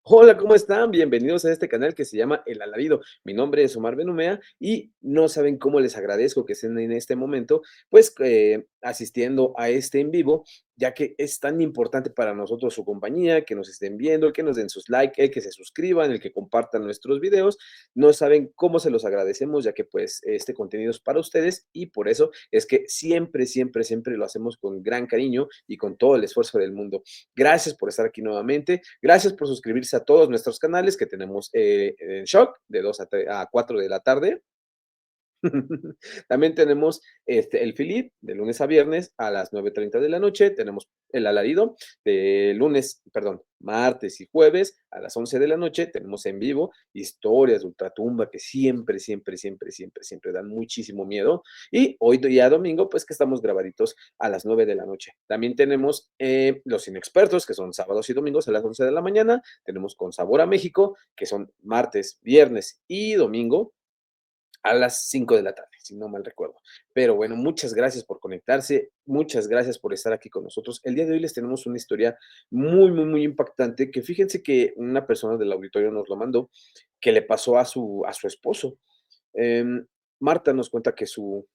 Hola, ¿cómo están? Bienvenidos a este canal que se llama El Alarido. Mi nombre es Omar Benumea y no saben cómo les agradezco que estén en este momento, pues asistiendo a este en vivo, ya que es tan importante para nosotros su compañía, que nos estén viendo, el que nos den sus likes, el que se suscriban, el que compartan nuestros videos. No saben cómo se los agradecemos, ya que pues este contenido es para ustedes y por eso es que siempre, siempre, siempre lo hacemos con gran cariño y con todo el esfuerzo del mundo. Gracias por estar aquí nuevamente. Gracias por suscribirse a todos nuestros canales que tenemos en Shock de 2 a 4 de la tarde. También tenemos el Philip de lunes a viernes a las 9:30 de la noche. Tenemos el Alarido de lunes, perdón, martes y jueves a las 11 de la noche. Tenemos en vivo historias de ultratumba que siempre, siempre, siempre, siempre, siempre dan muchísimo miedo. Y hoy día domingo, pues que estamos grabaditos a las 9 de la noche. También tenemos los inexpertos, que son sábados y domingos a las 11 de la mañana. Tenemos con Sabor a México, que son martes, viernes y domingo a las 5 de la tarde, si no mal recuerdo. Pero bueno, muchas gracias por conectarse, muchas gracias por estar aquí con nosotros. El día de hoy les tenemos una historia muy, muy, muy impactante que fíjense que una persona del auditorio nos lo mandó, que le pasó a su esposo. Em, Marta nos cuenta que su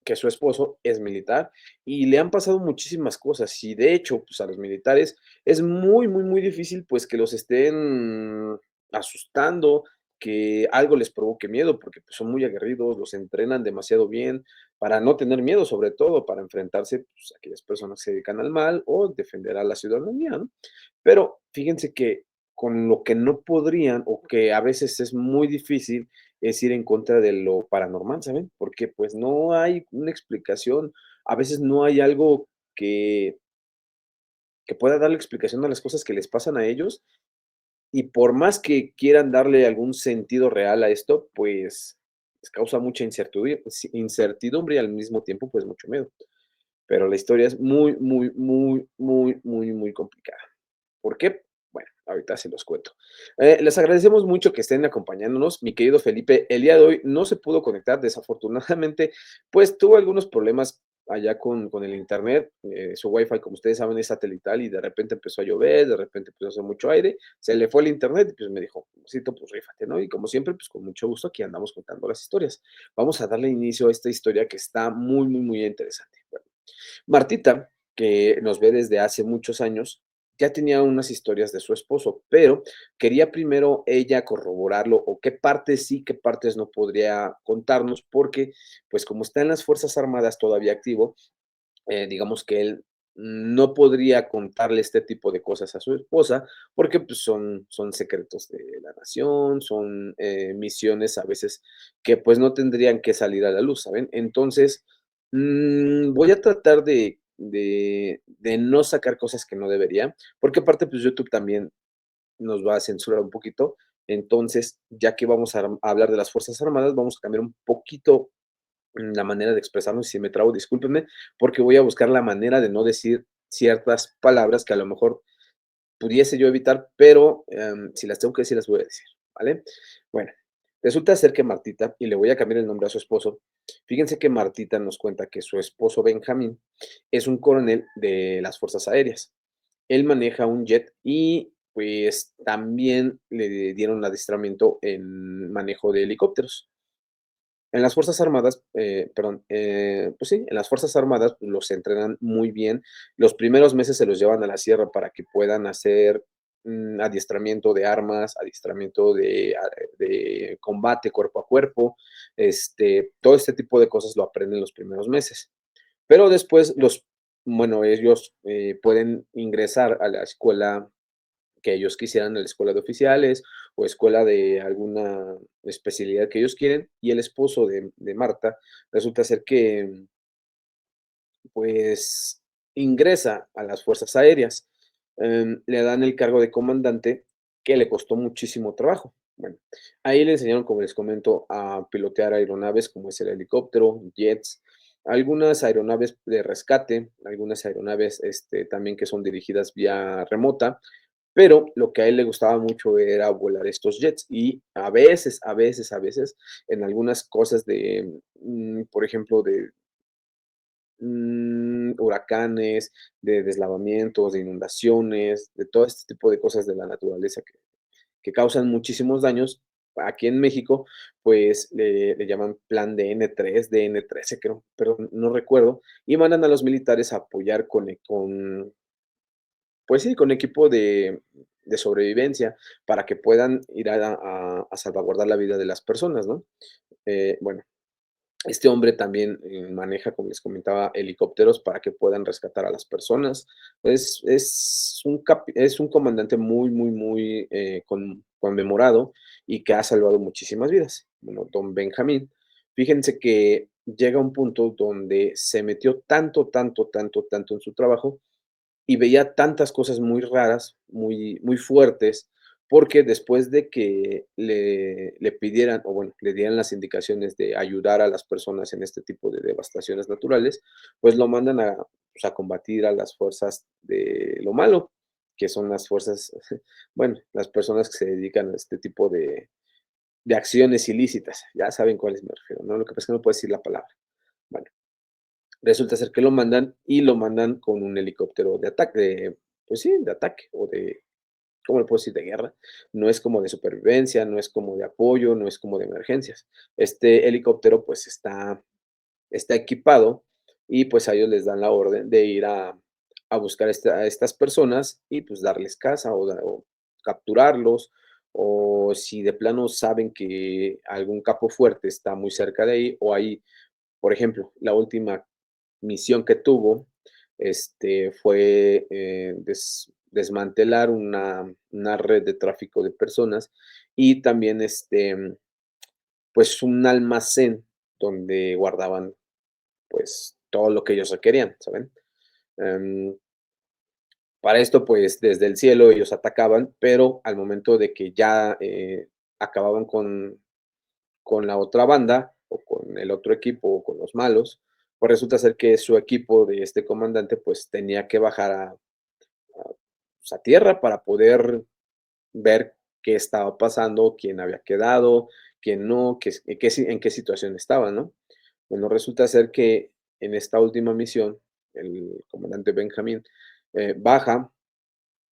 esposo es militar y le han pasado muchísimas cosas y de hecho, pues a los militares es muy, muy, muy difícil pues que los estén asustando, que algo les provoque miedo, porque pues, son muy aguerridos, los entrenan demasiado bien para no tener miedo, sobre todo para enfrentarse pues, a aquellas personas que se dedican al mal o defender a la ciudadanía, ¿no? Pero fíjense que con lo que no podrían o que a veces es muy difícil es ir en contra de lo paranormal, ¿saben? Porque pues no hay una explicación, a veces no hay algo que pueda darle explicación a las cosas que les pasan a ellos y por más que quieran darle algún sentido real a esto, pues les causa mucha incertidumbre y al mismo tiempo pues mucho miedo. Pero la historia es muy, muy, muy, muy, muy, muy complicada. ¿Por qué? Bueno, ahorita se los cuento. Les agradecemos mucho que estén acompañándonos. Mi querido Felipe, el día de hoy no se pudo conectar, desafortunadamente, pues tuvo algunos problemas allá con el internet. Su wifi, como ustedes saben, es satelital y de repente empezó a llover, de repente empezó a hacer mucho aire, se le fue el internet y pues me dijo, Cito, pues rífate, ¿no? Y como siempre, pues con mucho gusto aquí andamos contando las historias. Vamos a darle inicio a esta historia que está muy, muy, muy interesante. Bueno, Martita, que nos ve desde hace muchos años, ya tenía unas historias de su esposo, pero quería primero ella corroborarlo o qué partes sí, qué partes no podría contarnos, porque pues como está en las Fuerzas Armadas todavía activo, digamos que él no podría contarle este tipo de cosas a su esposa, porque pues, son secretos de la nación, son misiones a veces que pues no tendrían que salir a la luz, ¿saben? Entonces, voy a tratar de no sacar cosas que no debería, porque aparte pues YouTube también nos va a censurar un poquito. Entonces, ya que vamos a hablar de las Fuerzas Armadas, vamos a cambiar un poquito la manera de expresarnos. Si me trabo, discúlpenme, porque voy a buscar la manera de no decir ciertas palabras que a lo mejor pudiese yo evitar, pero si las tengo que decir, las voy a decir, ¿vale? Bueno, resulta ser que Martita, y le voy a cambiar el nombre a su esposo, fíjense que Martita nos cuenta que su esposo Benjamín es un coronel de las Fuerzas Aéreas. Él maneja un jet y pues también le dieron adiestramiento en manejo de helicópteros. En las Fuerzas Armadas, perdón, pues sí, en las Fuerzas Armadas los entrenan muy bien. Los primeros meses se los llevan a la sierra para que puedan hacer adiestramiento de armas, adiestramiento de combate cuerpo a cuerpo, todo este tipo de cosas lo aprenden los primeros meses. Pero después bueno, ellos pueden ingresar a la escuela que ellos quisieran, en la escuela de oficiales o escuela de alguna especialidad que ellos quieren, y el esposo de Marta resulta ser que, pues, ingresa a las fuerzas aéreas, le dan el cargo de comandante, que le costó muchísimo trabajo. Bueno, ahí le enseñaron, como les comento, a pilotear aeronaves, como es el helicóptero, jets, algunas aeronaves de rescate, algunas aeronaves, también que son dirigidas vía remota, pero lo que a él le gustaba mucho era volar estos jets y a veces, a veces, a veces, en algunas cosas de, por ejemplo, de huracanes, de deslavamientos, de inundaciones, de todo este tipo de cosas de la naturaleza que causan muchísimos daños. Aquí en México, pues, le llaman plan DN3, DN13, creo, pero no recuerdo, y mandan a los militares a apoyar con pues sí, con equipo de sobrevivencia para que puedan ir a salvaguardar la vida de las personas, ¿no? Bueno, este hombre también, maneja, como les comentaba, helicópteros para que puedan rescatar a las personas. Es un comandante muy, muy, muy, conmemorado y que ha salvado muchísimas vidas. Bueno, don Benjamín, fíjense que llega un punto donde se metió tanto, tanto, tanto, tanto en su trabajo y veía tantas cosas muy raras, muy, muy fuertes, porque después de que le pidieran, o bueno, le dieran las indicaciones de ayudar a las personas en este tipo de devastaciones naturales, pues lo mandan a, pues, a combatir a las fuerzas de lo malo, que son las fuerzas, bueno, las personas que se dedican a este tipo de acciones ilícitas. Ya saben cuáles me refiero, ¿no? Lo que pasa es que no puedo decir la palabra. Bueno, resulta ser que lo mandan y lo mandan con un helicóptero de ataque, pues sí, de ataque o de, ¿cómo le puedo decir? De guerra. No es como de supervivencia, no es como de apoyo, no es como de emergencias. Este helicóptero pues está equipado y pues a ellos les dan la orden de ir a buscar a estas personas y pues darles caza o capturarlos o si de plano saben que algún capo fuerte está muy cerca de ahí o hay, por ejemplo, la última misión que tuvo, fue, desmantelar una red de tráfico de personas y también, pues, un almacén donde guardaban, pues, todo lo que ellos requerían, ¿saben? Em, para esto, pues, desde el cielo ellos atacaban, pero al momento de que ya, acababan con la otra banda, o con el otro equipo, o con los malos, pues resulta ser que su equipo de este comandante, pues tenía que bajar pues, a tierra para poder ver qué estaba pasando, quién había quedado, quién no, en qué situación estaba, ¿no? Bueno, resulta ser que en esta última misión, el comandante Benjamín baja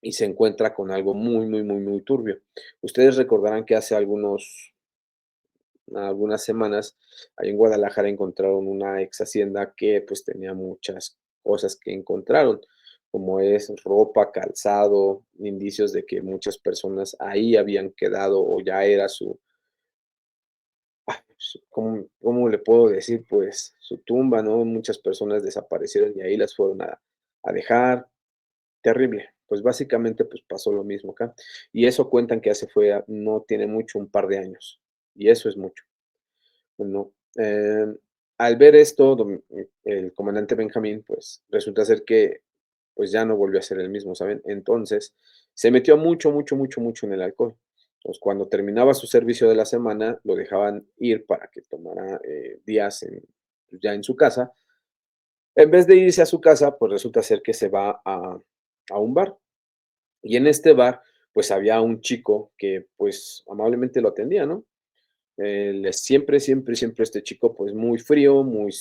y se encuentra con algo muy, muy, muy, muy turbio. Ustedes recordarán que hace algunas semanas, ahí en Guadalajara encontraron una ex hacienda que pues tenía muchas cosas que encontraron, como es ropa, calzado, indicios de que muchas personas ahí habían quedado o ya era ¿cómo le puedo decir? Pues su tumba, ¿no? Muchas personas desaparecieron y ahí las fueron a dejar. Terrible. Pues básicamente pues pasó lo mismo acá. Y eso cuentan que hace fue, no tiene mucho, un par de años. Y eso es mucho. Bueno, al ver esto, el comandante Benjamín, pues resulta ser que pues ya no volvió a ser el mismo, ¿saben? Entonces se metió mucho, mucho, mucho, mucho en el alcohol. Entonces, cuando terminaba su servicio de la semana, lo dejaban ir para que tomara días pues, ya en su casa. En vez de irse a su casa, pues resulta ser que se va a un bar. Y en este bar, pues había un chico que pues amablemente lo atendía, ¿no? Siempre, siempre, siempre este chico, pues, muy frío, muy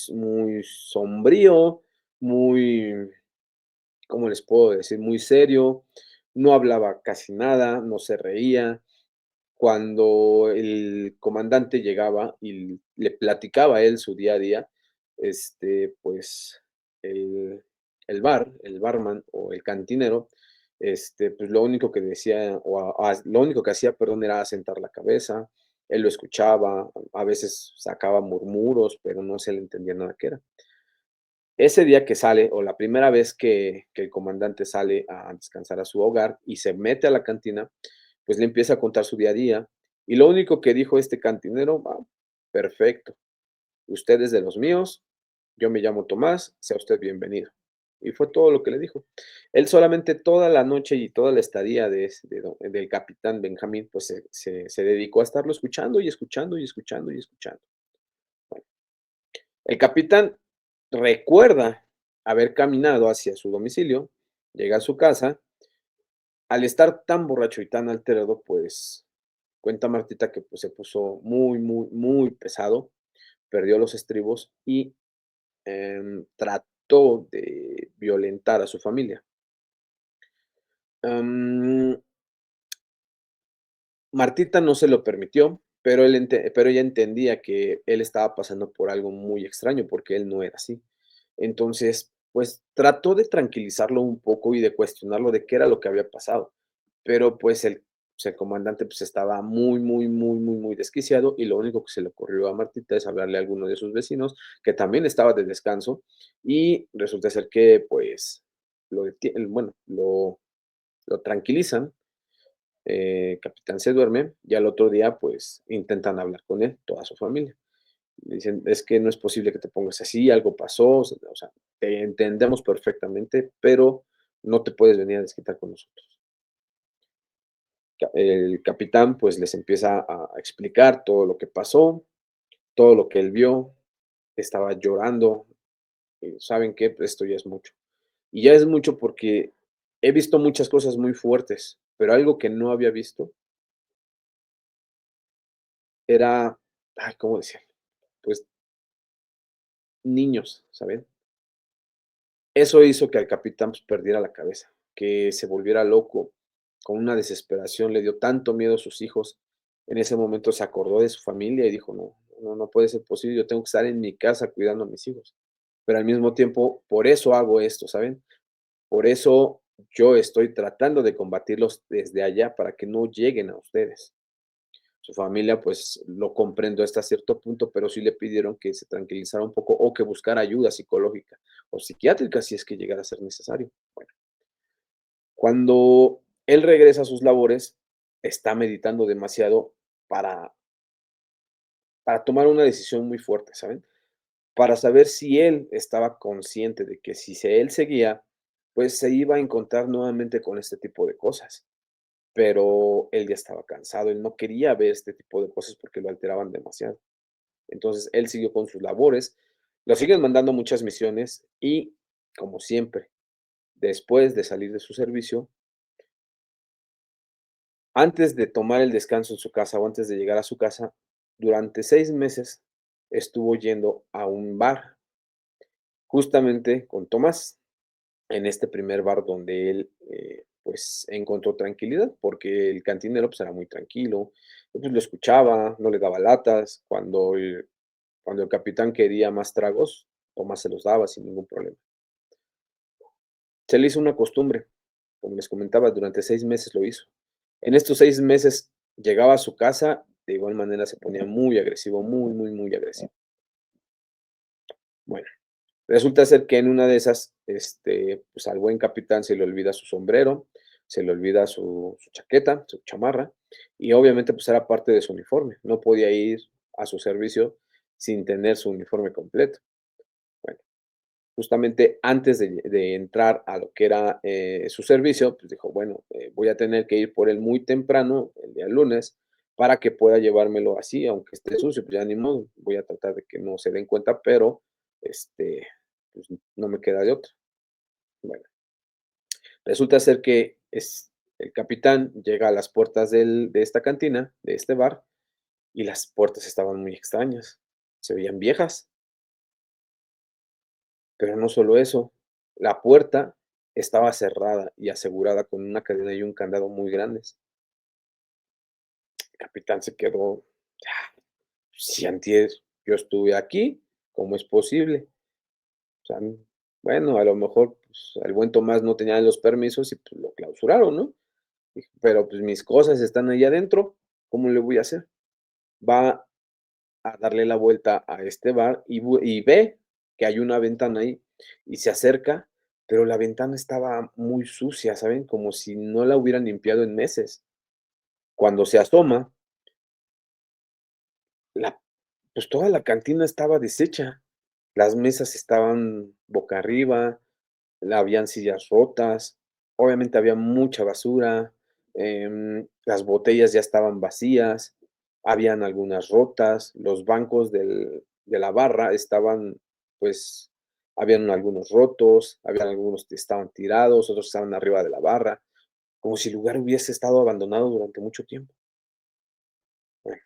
sombrío, muy, ¿cómo les puedo decir? Muy serio, no hablaba casi nada, no se reía. Cuando el comandante llegaba y le platicaba a él su día a día, pues, el el barman o el cantinero, pues, lo único que decía, lo único que hacía, perdón, era sentar la cabeza. Él lo escuchaba, a veces sacaba murmuros, pero no se le entendía nada qué era. Ese día que sale, o la primera vez que el comandante sale a descansar a su hogar y se mete a la cantina, pues le empieza a contar su día a día. Y lo único que dijo este cantinero: "Ah, perfecto, usted es de los míos, yo me llamo Tomás, sea usted bienvenido". Y fue todo lo que le dijo. Él solamente toda la noche y toda la estadía del capitán Benjamín, pues se dedicó a estarlo escuchando y escuchando y escuchando y escuchando. Bueno, el capitán recuerda haber caminado hacia su domicilio, llega a su casa, al estar tan borracho y tan alterado, pues, cuenta Martita que, pues, se puso muy, muy, muy pesado, perdió los estribos y, trató de violentar a su familia. Am, Martita no se lo permitió, pero ella entendía que él estaba pasando por algo muy extraño, porque él no era así. Entonces, pues, trató de tranquilizarlo un poco y de cuestionarlo de qué era lo que había pasado, pero, pues, el comandante, pues, estaba muy, muy, muy, muy, muy desquiciado, y lo único que se le ocurrió a Martita es hablarle a alguno de sus vecinos, que también estaba de descanso, y resulta ser que, pues, bueno, lo tranquilizan, capitán se duerme y al otro día, pues, intentan hablar con él, toda su familia. Le dicen: "Es que no es posible que te pongas así, algo pasó, o sea, te entendemos perfectamente, pero no te puedes venir a desquitar con nosotros". El capitán, pues, les empieza a explicar todo lo que pasó, todo lo que él vio, estaba llorando, ¿saben qué? Pues, esto ya es mucho. Y ya es mucho porque he visto muchas cosas muy fuertes, pero algo que no había visto era, ay, ¿cómo decirlo? Pues, niños, ¿saben? Eso hizo que al capitán, pues, perdiera la cabeza, que se volviera loco, con una desesperación, le dio tanto miedo a sus hijos. En ese momento se acordó de su familia y dijo: "No, no, no puede ser posible, yo tengo que estar en mi casa cuidando a mis hijos". Pero al mismo tiempo, por eso hago esto, ¿saben? Por eso yo estoy tratando de combatirlos desde allá para que no lleguen a ustedes. Su familia, pues, lo comprendo hasta cierto punto, pero sí le pidieron que se tranquilizara un poco o que buscara ayuda psicológica o psiquiátrica si es que llegara a ser necesario. Bueno, cuando él regresa a sus labores, está meditando demasiado para tomar una decisión muy fuerte, ¿saben? Para saber si él estaba consciente de que si él seguía, pues se iba a encontrar nuevamente con este tipo de cosas. Pero él ya estaba cansado, él no quería ver este tipo de cosas porque lo alteraban demasiado. Entonces, él siguió con sus labores, lo siguen mandando a muchas misiones y, como siempre, después de salir de su servicio, antes de tomar el descanso en su casa o antes de llegar a su casa, durante 6 meses estuvo yendo a un bar, justamente con Tomás, en este primer bar donde él, pues, encontró tranquilidad, porque el cantinero, pues, era muy tranquilo, pues, lo escuchaba, no le daba latas, cuando el capitán quería más tragos, Tomás se los daba sin ningún problema. Se le hizo una costumbre, como les comentaba, durante 6 meses lo hizo. En estos 6 meses llegaba a su casa, de igual manera se ponía muy agresivo, muy, muy, muy agresivo. Bueno, resulta ser que en una de esas, pues, al buen capitán se le olvida su sombrero, se le olvida su chaqueta, su chamarra, y obviamente, pues, era parte de su uniforme. No podía ir a su servicio sin tener su uniforme completo. Bueno, justamente antes de entrar a lo que era, su servicio, pues dijo: "Bueno, voy a tener que ir por él muy temprano, el día lunes, para que pueda llevármelo así, aunque esté sucio, pues ya ni modo, voy a tratar de que no se den cuenta, pero, este, pues no me queda de otra". Bueno, resulta ser que el capitán llega a las puertas de esta cantina, de este bar, y las puertas estaban muy extrañas, se veían viejas. Pero no solo eso, la puerta estaba cerrada y asegurada con una cadena y un candado muy grandes. El capitán se quedó, si antier yo estuve aquí, ¿cómo es posible? O sea, bueno, a lo mejor, pues, el buen Tomás no tenía los permisos y, pues, lo clausuraron, ¿no? Dijo: "Pero, pues, mis cosas están ahí adentro, ¿cómo le voy a hacer?". Va a darle la vuelta a este bar y ve que hay una ventana ahí, y se acerca, pero la ventana estaba muy sucia, ¿saben? Como si no la hubieran limpiado en meses. Cuando se asoma, la pues, toda la cantina estaba deshecha. Las mesas estaban boca arriba, habían sillas rotas, obviamente había mucha basura, las botellas ya estaban vacías, habían algunas rotas, los bancos de la barra estaban, pues, habían algunos rotos, habían algunos que estaban tirados, otros estaban arriba de la barra, como si el lugar hubiese estado abandonado durante mucho tiempo. Bueno,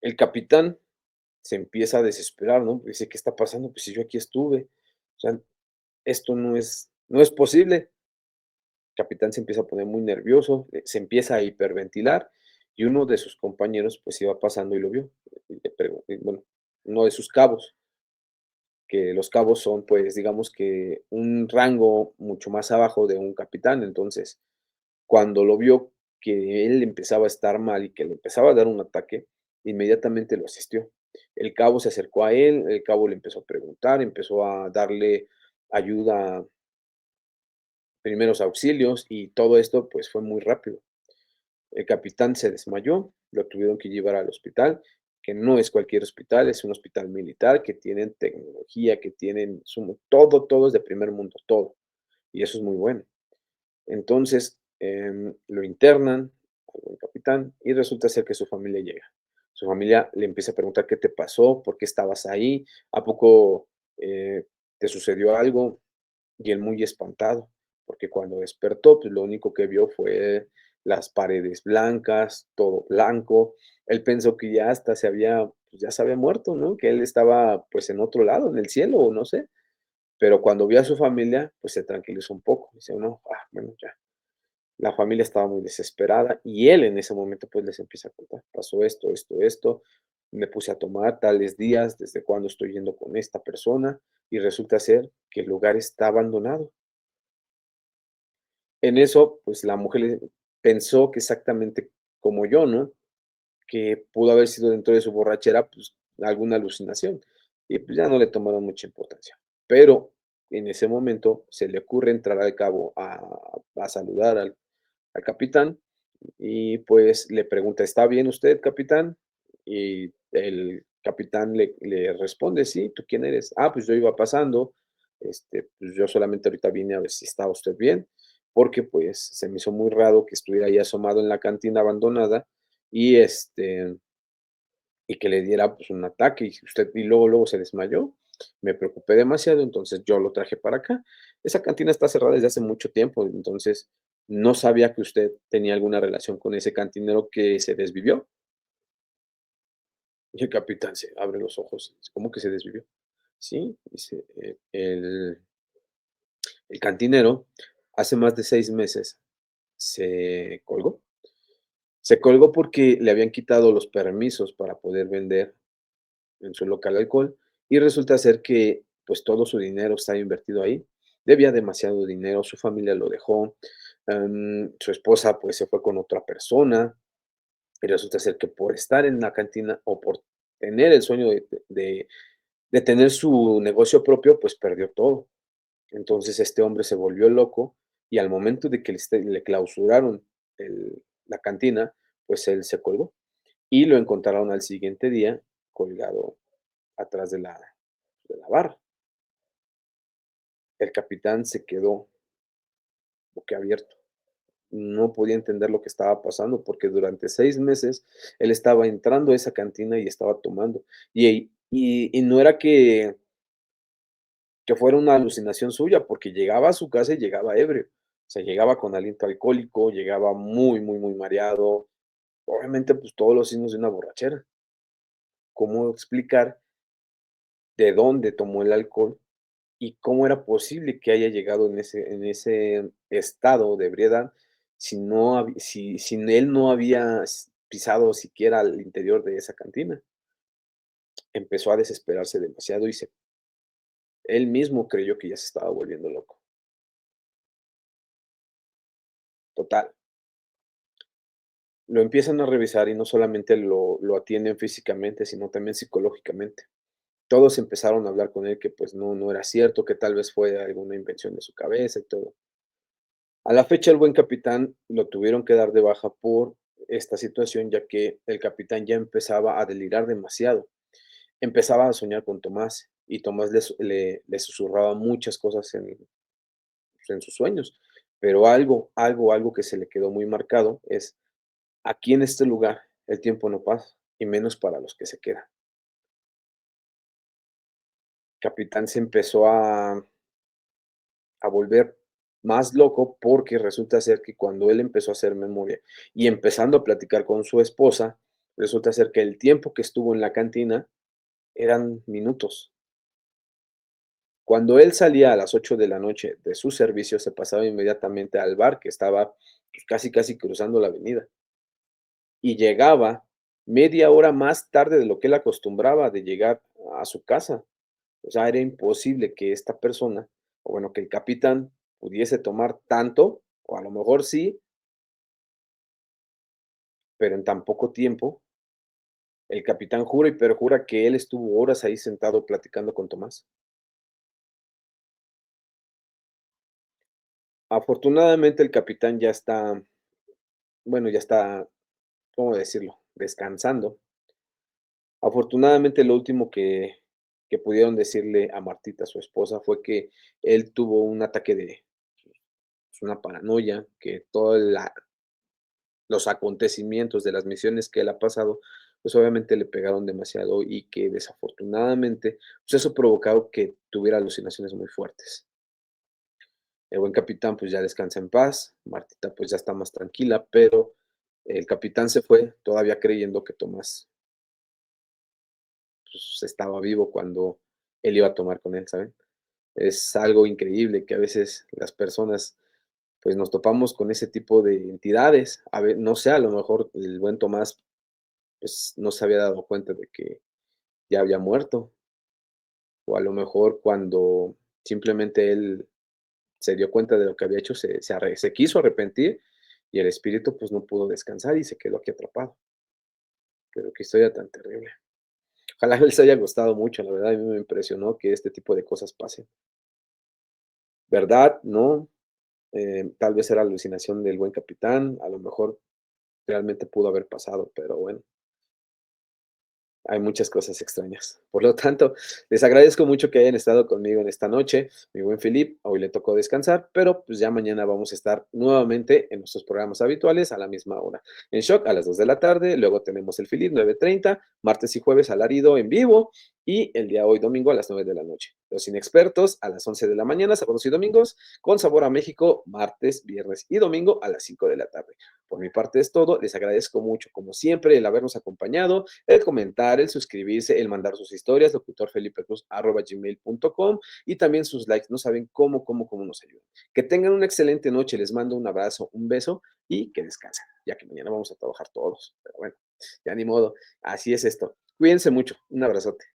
el capitán se empieza a desesperar, ¿no? Dice: "¿Qué está pasando? Pues si yo aquí estuve, o sea, esto no es posible". Capitán se empieza a poner muy nervioso, se empieza a hiperventilar y uno de sus compañeros, pues, iba pasando y lo vio. Y le pregu y bueno, uno de sus cabos, que los cabos son, pues, digamos que un rango mucho más abajo de un capitán. Entonces, cuando lo vio que él empezaba a estar mal y que le empezaba a dar un ataque, inmediatamente lo asistió. El cabo se acercó a él, el cabo le empezó a preguntar, empezó a darle ayuda, primeros auxilios, y todo esto, pues, fue muy rápido. El capitán se desmayó, lo tuvieron que llevar al hospital, que no es cualquier hospital, es un hospital militar, que tienen tecnología, que tienen todo, todo es de primer mundo, todo, y eso es muy bueno. Entonces, lo internan al capitán y resulta ser que su familia llega. Su familia le empieza a preguntar: "¿Qué te pasó? ¿Por qué estabas ahí? ¿A poco, te sucedió algo?". Y él muy espantado, porque cuando despertó, pues, lo único que vio fue las paredes blancas, todo blanco. Él pensó que ya hasta pues, ya se había muerto, ¿no? Que él estaba, pues, en otro lado, en el cielo, o no sé. Pero cuando vio a su familia, pues, se tranquilizó un poco. Dice: "No, bueno, ya". La familia estaba muy desesperada y él en ese momento, pues, les empieza a contar: "Pasó esto, esto, esto, me puse a tomar tales días, desde cuándo estoy yendo con esta persona, y resulta ser que el lugar está abandonado". En eso, pues, la mujer le pensó que exactamente como yo, ¿no? Que pudo haber sido dentro de su borrachera, pues, alguna alucinación, y, pues, ya no le tomaron mucha importancia. Pero en ese momento se le ocurre entrar al cabo a saludar al capitán y, pues, le pregunta: "¿Está bien usted, capitán?". Y el capitán le responde: "Sí, ¿tú quién eres?". "Ah, pues yo iba pasando, pues yo solamente ahorita vine a ver si estaba usted bien, porque, pues, se me hizo muy raro que estuviera ahí asomado en la cantina abandonada y, y que le diera, pues, un ataque, y usted y luego se desmayó. Me preocupé demasiado, entonces yo lo traje para acá. Esa cantina está cerrada desde hace mucho tiempo, entonces no sabía que usted tenía alguna relación con ese cantinero que se desvivió". Y el capitán se abre los ojos, ¿cómo que se desvivió? Sí, dice, el cantinero hace más de 6 meses se colgó. Se colgó porque le habían quitado los permisos para poder vender en su local alcohol, y resulta ser que, pues, todo su dinero estaba invertido ahí. Debía demasiado dinero, su familia lo dejó, su esposa, pues, se fue con otra persona, y resulta ser que por estar en la cantina o por tener el sueño de tener su negocio propio, pues, perdió todo. Entonces, este hombre se volvió loco, y al momento de que le clausuraron la cantina, pues, él se colgó, y lo encontraron al siguiente día colgado atrás de la barra. El capitán se quedó boquiabierto. No podía entender lo que estaba pasando, porque durante 6 meses él estaba entrando a esa cantina y estaba tomando. Y no era que fuera una alucinación suya, porque llegaba a su casa y llegaba ebrio. O sea, llegaba con aliento alcohólico, llegaba muy, muy, muy mareado. Obviamente, pues, todos los signos de una borrachera. ¿Cómo explicar de dónde tomó el alcohol y cómo era posible que haya llegado en ese estado de ebriedad si él no había pisado siquiera al interior de esa cantina? Empezó a desesperarse demasiado y él mismo creyó que ya se estaba volviendo loco. Total, lo empiezan a revisar y no solamente lo atienden físicamente, sino también psicológicamente. Todos empezaron a hablar con él que, pues, no era cierto, que tal vez fue alguna invención de su cabeza y todo. A la fecha, el buen capitán lo tuvieron que dar de baja por esta situación, ya que el capitán ya empezaba a delirar demasiado. Empezaba a soñar con Tomás, y Tomás le susurraba muchas cosas en sus sueños. Pero algo que se le quedó muy marcado es: aquí en este lugar el tiempo no pasa, y menos para los que se quedan. Capitán se empezó a volver más loco, porque resulta ser que cuando él empezó a hacer memoria y empezando a platicar con su esposa, resulta ser que el tiempo que estuvo en la cantina eran minutos. Cuando él salía a las 8 de la noche de su servicio, se pasaba inmediatamente al bar que estaba, pues, casi, casi cruzando la avenida, y llegaba media hora más tarde de lo que él acostumbraba de llegar a su casa. O sea, era imposible que esta persona, o bueno, que el capitán pudiese tomar tanto, o a lo mejor sí, pero en tan poco tiempo. El capitán jura y perjura que él estuvo horas ahí sentado platicando con Tomás. Afortunadamente, el capitán ya está, bueno, ya está, ¿cómo decirlo?, descansando. Afortunadamente, lo último que pudieron decirle a Martita, su esposa, fue que él tuvo un ataque de, pues, una paranoia, que toda la los acontecimientos de las misiones que él ha pasado, pues, obviamente le pegaron demasiado y que desafortunadamente, pues, eso ha provocado que tuviera alucinaciones muy fuertes. El buen capitán, pues, ya descansa en paz, Martita, pues, ya está más tranquila, pero el capitán se fue todavía creyendo que Tomás, pues, estaba vivo cuando él iba a tomar con él, ¿saben? Es algo increíble que a veces las personas, pues, nos topamos con ese tipo de entidades. A ve no sé, a lo mejor el buen Tomás, pues, no se había dado cuenta de que ya había muerto, o a lo mejor cuando simplemente él se dio cuenta de lo que había hecho, se quiso arrepentir y el espíritu, pues, no pudo descansar y se quedó aquí atrapado. Pero qué historia tan terrible. Ojalá les haya gustado mucho, la verdad, a mí me impresionó que este tipo de cosas pasen. ¿Verdad? No, tal vez era alucinación del buen capitán, a lo mejor realmente pudo haber pasado, pero bueno. Hay muchas cosas extrañas. Por lo tanto, les agradezco mucho que hayan estado conmigo en esta noche. Mi buen Filip, hoy le tocó descansar, pero pues ya mañana vamos a estar nuevamente en nuestros programas habituales a la misma hora. En Shock a las 2 de la tarde, luego tenemos el Filip 9:30, martes y jueves Alarido en vivo y el día hoy domingo a las 9 de la noche. Los inexpertos a las 11 de la mañana, sábados y domingos, con sabor a México, martes, viernes y domingo a las 5 de la tarde. Por mi parte es todo. Les agradezco mucho, como siempre, el habernos acompañado, el comentar, el suscribirse, el mandar sus historias, locutorfelipecruz@gmail.com y también sus likes. No saben cómo nos ayudan. Que tengan una excelente noche. Les mando un abrazo, un beso y que descansen, ya que mañana vamos a trabajar todos. Pero bueno, ya ni modo. Así es esto. Cuídense mucho. Un abrazote.